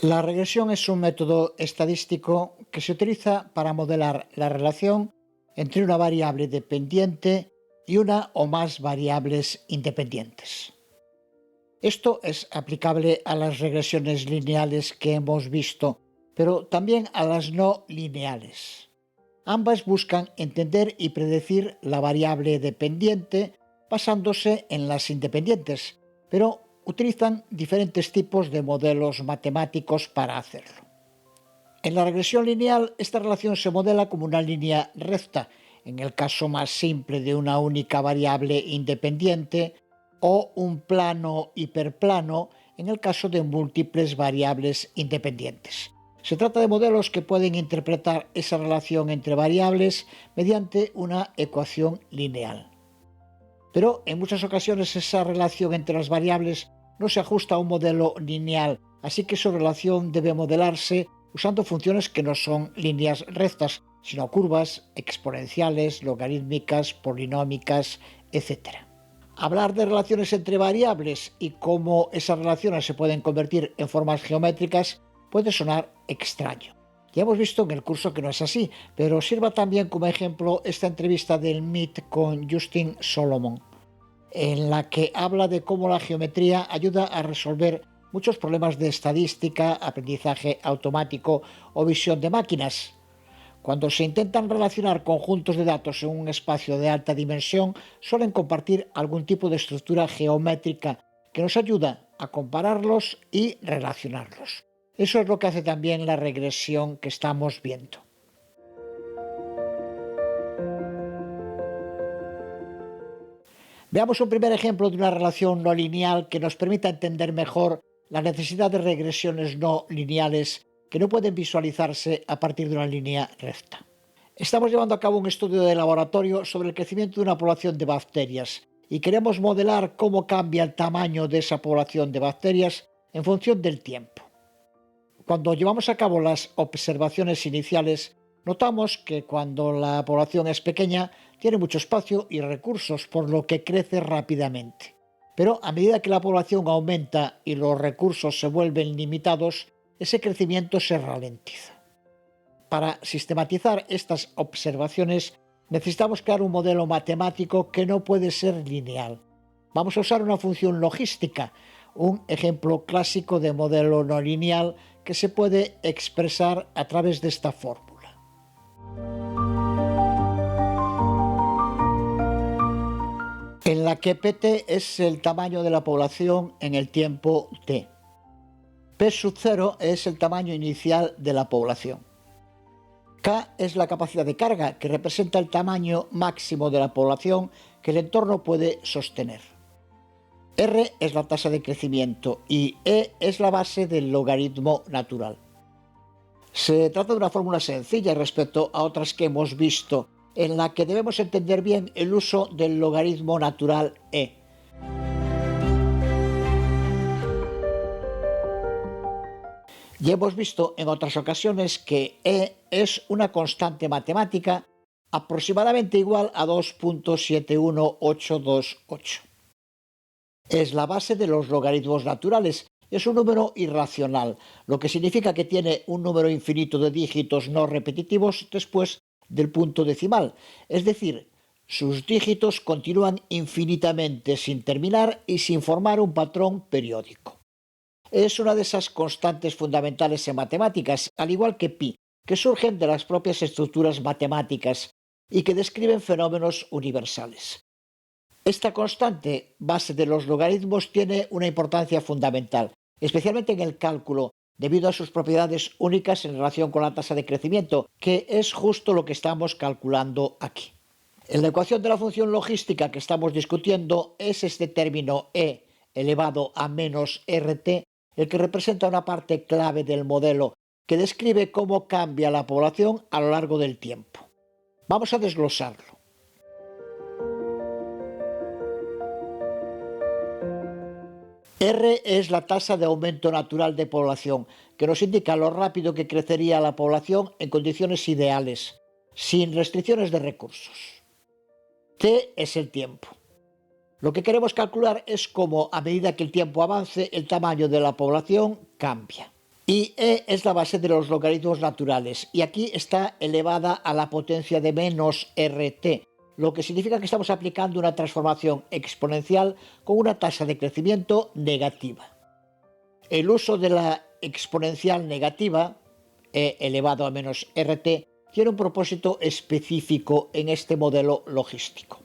La regresión es un método estadístico que se utiliza para modelar la relación entre una variable dependiente y una o más variables independientes. Esto es aplicable a las regresiones lineales que hemos visto, pero también a las no lineales. Ambas buscan entender y predecir la variable dependiente basándose en las independientes, pero utilizan diferentes tipos de modelos matemáticos para hacerlo. En la regresión lineal, esta relación se modela como una línea recta, en el caso más simple de una única variable independiente, o un plano hiperplano en el caso de múltiples variables independientes. Se trata de modelos que pueden interpretar esa relación entre variables mediante una ecuación lineal. Pero en muchas ocasiones esa relación entre las variables no se ajusta a un modelo lineal, así que su relación debe modelarse usando funciones que no son líneas rectas, sino curvas, exponenciales, logarítmicas, polinómicas, etc. Hablar de relaciones entre variables y cómo esas relaciones se pueden convertir en formas geométricas puede sonar extraño. Ya hemos visto en el curso que no es así, pero sirva también como ejemplo esta entrevista del MIT con Justin Solomon, en la que habla de cómo la geometría ayuda a resolver muchos problemas de estadística, aprendizaje automático o visión de máquinas. Cuando se intentan relacionar conjuntos de datos en un espacio de alta dimensión, suelen compartir algún tipo de estructura geométrica que nos ayuda a compararlos y relacionarlos. Eso es lo que hace también la regresión que estamos viendo. Veamos un primer ejemplo de una relación no lineal que nos permita entender mejor la necesidad de regresiones no lineales que no pueden visualizarse a partir de una línea recta. Estamos llevando a cabo un estudio de laboratorio sobre el crecimiento de una población de bacterias y queremos modelar cómo cambia el tamaño de esa población de bacterias en función del tiempo. Cuando llevamos a cabo las observaciones iniciales, notamos que cuando la población es pequeña, tiene mucho espacio y recursos, por lo que crece rápidamente. Pero a medida que la población aumenta y los recursos se vuelven limitados, ese crecimiento se ralentiza. Para sistematizar estas observaciones, necesitamos crear un modelo matemático que no puede ser lineal. Vamos a usar una función logística, un ejemplo clásico de modelo no lineal que se puede expresar a través de esta fórmula. En la que Pt es el tamaño de la población en el tiempo t. P sub 0 es el tamaño inicial de la población. K es la capacidad de carga, que representa el tamaño máximo de la población que el entorno puede sostener. R es la tasa de crecimiento y E es la base del logaritmo natural. Se trata de una fórmula sencilla respecto a otras que hemos visto, en la que debemos entender bien el uso del logaritmo natural E. Ya hemos visto en otras ocasiones que E es una constante matemática aproximadamente igual a 2.71828. Es la base de los logaritmos naturales. Es un número irracional, lo que significa que tiene un número infinito de dígitos no repetitivos después del punto decimal. Es decir, sus dígitos continúan infinitamente sin terminar y sin formar un patrón periódico. Es una de esas constantes fundamentales en matemáticas, al igual que pi, que surgen de las propias estructuras matemáticas y que describen fenómenos universales. Esta constante, base de los logaritmos, tiene una importancia fundamental, especialmente en el cálculo, debido a sus propiedades únicas en relación con la tasa de crecimiento, que es justo lo que estamos calculando aquí. En la ecuación de la función logística que estamos discutiendo es este término e elevado a menos rt el que representa una parte clave del modelo que describe cómo cambia la población a lo largo del tiempo. Vamos a desglosarlo. R es la tasa de aumento natural de población, que nos indica lo rápido que crecería la población en condiciones ideales, sin restricciones de recursos. T es el tiempo. Lo que queremos calcular es cómo, a medida que el tiempo avance, el tamaño de la población cambia. Y e es la base de los logaritmos naturales, y aquí está elevada a la potencia de menos rt, lo que significa que estamos aplicando una transformación exponencial con una tasa de crecimiento negativa. El uso de la exponencial negativa, e elevado a menos rt, tiene un propósito específico en este modelo logístico.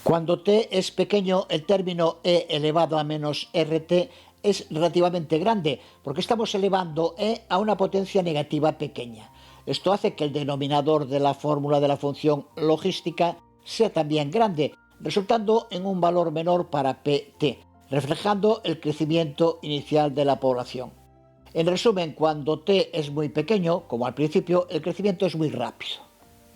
Cuando t es pequeño, el término e elevado a menos rt es relativamente grande, porque estamos elevando e a una potencia negativa pequeña. Esto hace que el denominador de la fórmula de la función logística sea también grande, resultando en un valor menor para pt, reflejando el crecimiento inicial de la población. En resumen, cuando t es muy pequeño, como al principio, el crecimiento es muy rápido.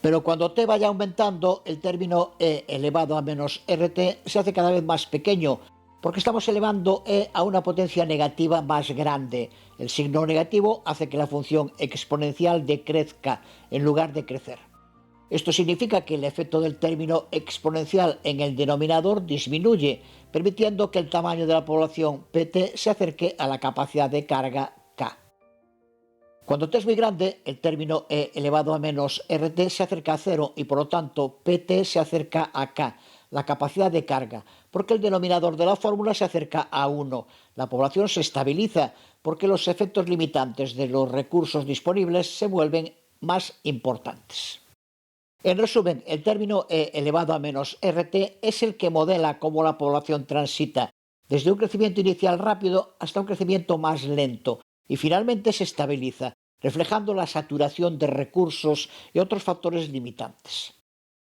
Pero cuando t vaya aumentando, el término e elevado a menos rt se hace cada vez más pequeño, porque estamos elevando e a una potencia negativa más grande. El signo negativo hace que la función exponencial decrezca en lugar de crecer. Esto significa que el efecto del término exponencial en el denominador disminuye, permitiendo que el tamaño de la población pt se acerque a la capacidad de carga k. Cuando t es muy grande, el término e elevado a menos rt se acerca a cero y por lo tanto pt se acerca a k, la capacidad de carga, porque el denominador de la fórmula se acerca a 1. La población se estabiliza porque los efectos limitantes de los recursos disponibles se vuelven más importantes. En resumen, el término e elevado a menos rt es el que modela cómo la población transita desde un crecimiento inicial rápido hasta un crecimiento más lento, y finalmente se estabiliza, reflejando la saturación de recursos y otros factores limitantes.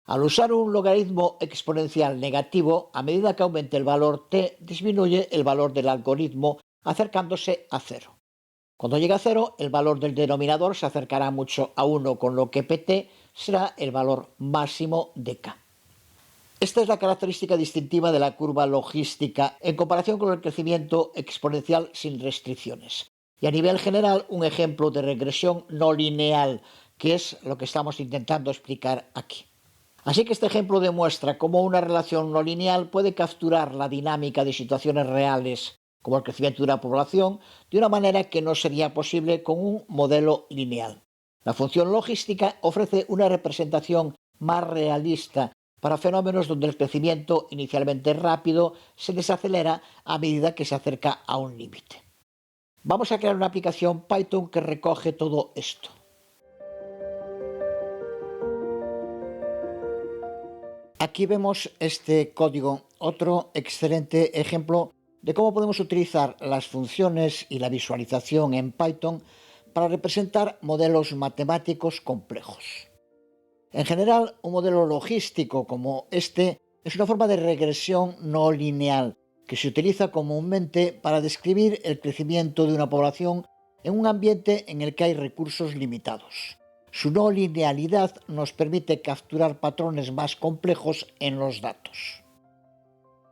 Al usar un logaritmo exponencial negativo, a medida que aumente el valor t, disminuye el valor del algoritmo, acercándose a cero. Cuando llegue a cero, el valor del denominador se acercará mucho a 1, con lo que pt será el valor máximo de k. Esta es la característica distintiva de la curva logística en comparación con el crecimiento exponencial sin restricciones. Y a nivel general, un ejemplo de regresión no lineal, que es lo que estamos intentando explicar aquí. Así que este ejemplo demuestra cómo una relación no lineal puede capturar la dinámica de situaciones reales, como el crecimiento de una población, de una manera que no sería posible con un modelo lineal. La función logística ofrece una representación más realista para fenómenos donde el crecimiento inicialmente rápido se desacelera a medida que se acerca a un límite. Vamos a crear una aplicación Python que recoge todo esto. Aquí vemos este código, otro excelente ejemplo de cómo podemos utilizar las funciones y la visualización en Python para representar modelos matemáticos complejos. En general, un modelo logístico como este es una forma de regresión no lineal que se utiliza comúnmente para describir el crecimiento de una población en un ambiente en el que hay recursos limitados. Su no linealidad nos permite capturar patrones más complejos en los datos.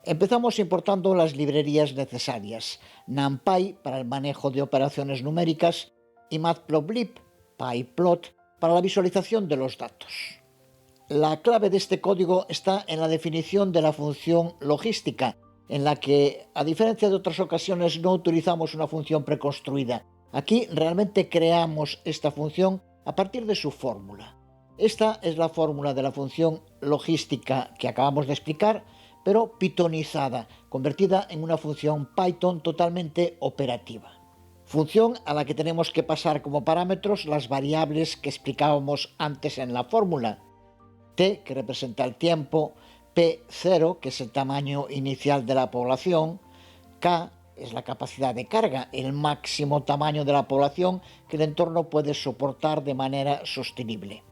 Empezamos importando las librerías necesarias, NumPy para el manejo de operaciones numéricas y Matplotlib, PyPlot, para la visualización de los datos. La clave de este código está en la definición de la función logística, en la que, a diferencia de otras ocasiones, no utilizamos una función preconstruida. Aquí realmente creamos esta función a partir de su fórmula. Esta es la fórmula de la función logística que acabamos de explicar, pero pythonizada, convertida en una función Python totalmente operativa. Función a la que tenemos que pasar como parámetros las variables que explicábamos antes en la fórmula. T, que representa el tiempo, P0, que es el tamaño inicial de la población, K es la capacidad de carga, el máximo tamaño de la población que el entorno puede soportar de manera sostenible.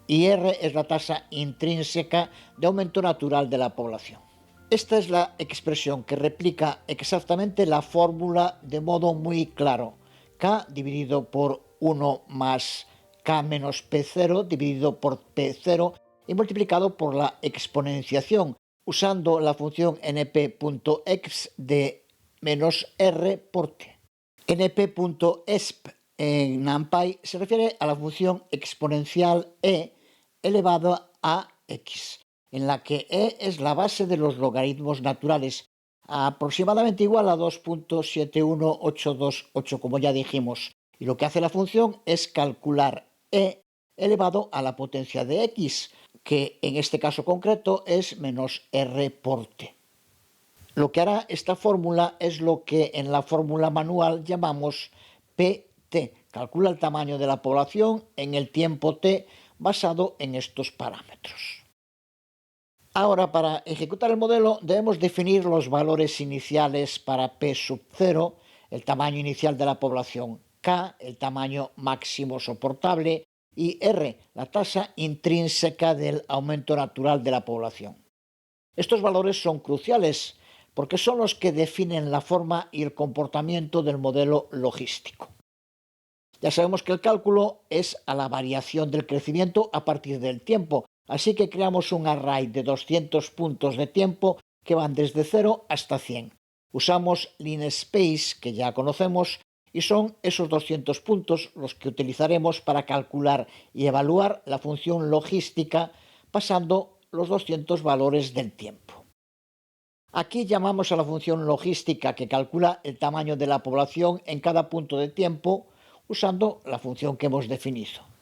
Y R es la tasa intrínseca de aumento natural de la población. Esta es la expresión que replica exactamente la fórmula de modo muy claro. K dividido por 1 más K menos P0 dividido por P0 y multiplicado por la exponenciación, usando la función np.ex de menos r por t. np.exp en NumPy se refiere a la función exponencial e elevado a x. en la que e es la base de los logaritmos naturales, aproximadamente igual a 2.71828, como ya dijimos. Y lo que hace la función es calcular e elevado a la potencia de x, que en este caso concreto es menos r por t. Lo que hará esta fórmula es lo que en la fórmula manual llamamos pt. Calcula el tamaño de la población en el tiempo t basado en estos parámetros. Ahora, para ejecutar el modelo, debemos definir los valores iniciales para P sub 0, el tamaño inicial de la población, K, el tamaño máximo soportable, y R, la tasa intrínseca del aumento natural de la población. Estos valores son cruciales porque son los que definen la forma y el comportamiento del modelo logístico. Ya sabemos que el cálculo es a la variación del crecimiento a partir del tiempo, así que creamos un array de 200 puntos de tiempo que van desde 0 hasta 100. Usamos linspace, que ya conocemos, y son esos 200 puntos los que utilizaremos para calcular y evaluar la función logística pasando los 200 valores del tiempo. Aquí llamamos a la función logística que calcula el tamaño de la población en cada punto de tiempo usando la función que hemos definido.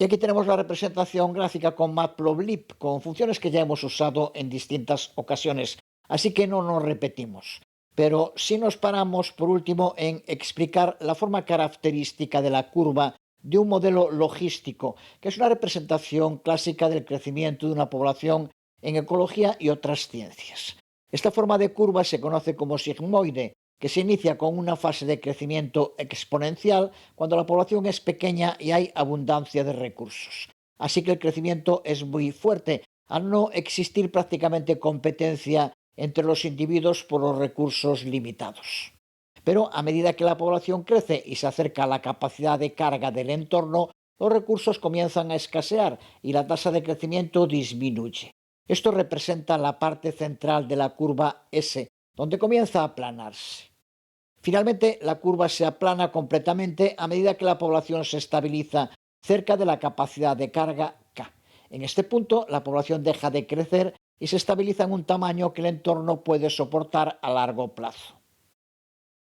Y aquí tenemos la representación gráfica con matplotlib, con funciones que ya hemos usado en distintas ocasiones, así que no nos repetimos. Pero sí nos paramos, por último, en explicar la forma característica de la curva de un modelo logístico, que es una representación clásica del crecimiento de una población en ecología y otras ciencias. Esta forma de curva se conoce como sigmoide, que se inicia con una fase de crecimiento exponencial cuando la población es pequeña y hay abundancia de recursos. Así que el crecimiento es muy fuerte, al no existir prácticamente competencia entre los individuos por los recursos limitados. Pero a medida que la población crece y se acerca a la capacidad de carga del entorno, los recursos comienzan a escasear y la tasa de crecimiento disminuye. Esto representa la parte central de la curva S, donde comienza a aplanarse. Finalmente, la curva se aplana completamente a medida que la población se estabiliza cerca de la capacidad de carga K. En este punto, la población deja de crecer y se estabiliza en un tamaño que el entorno puede soportar a largo plazo.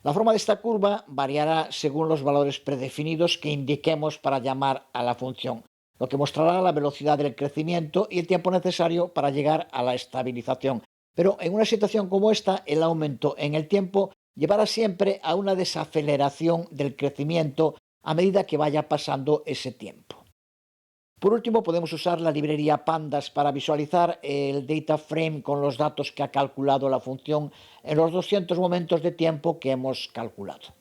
La forma de esta curva variará según los valores predefinidos que indiquemos para llamar a la función, lo que mostrará la velocidad del crecimiento y el tiempo necesario para llegar a la estabilización. Pero en una situación como esta, el aumento en el tiempo llevará siempre a una desaceleración del crecimiento a medida que vaya pasando ese tiempo. Por último, podemos usar la librería Pandas para visualizar el data frame con los datos que ha calculado la función en los 200 momentos de tiempo que hemos calculado.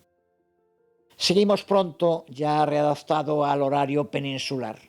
Seguimos pronto, ya readaptado al horario peninsular.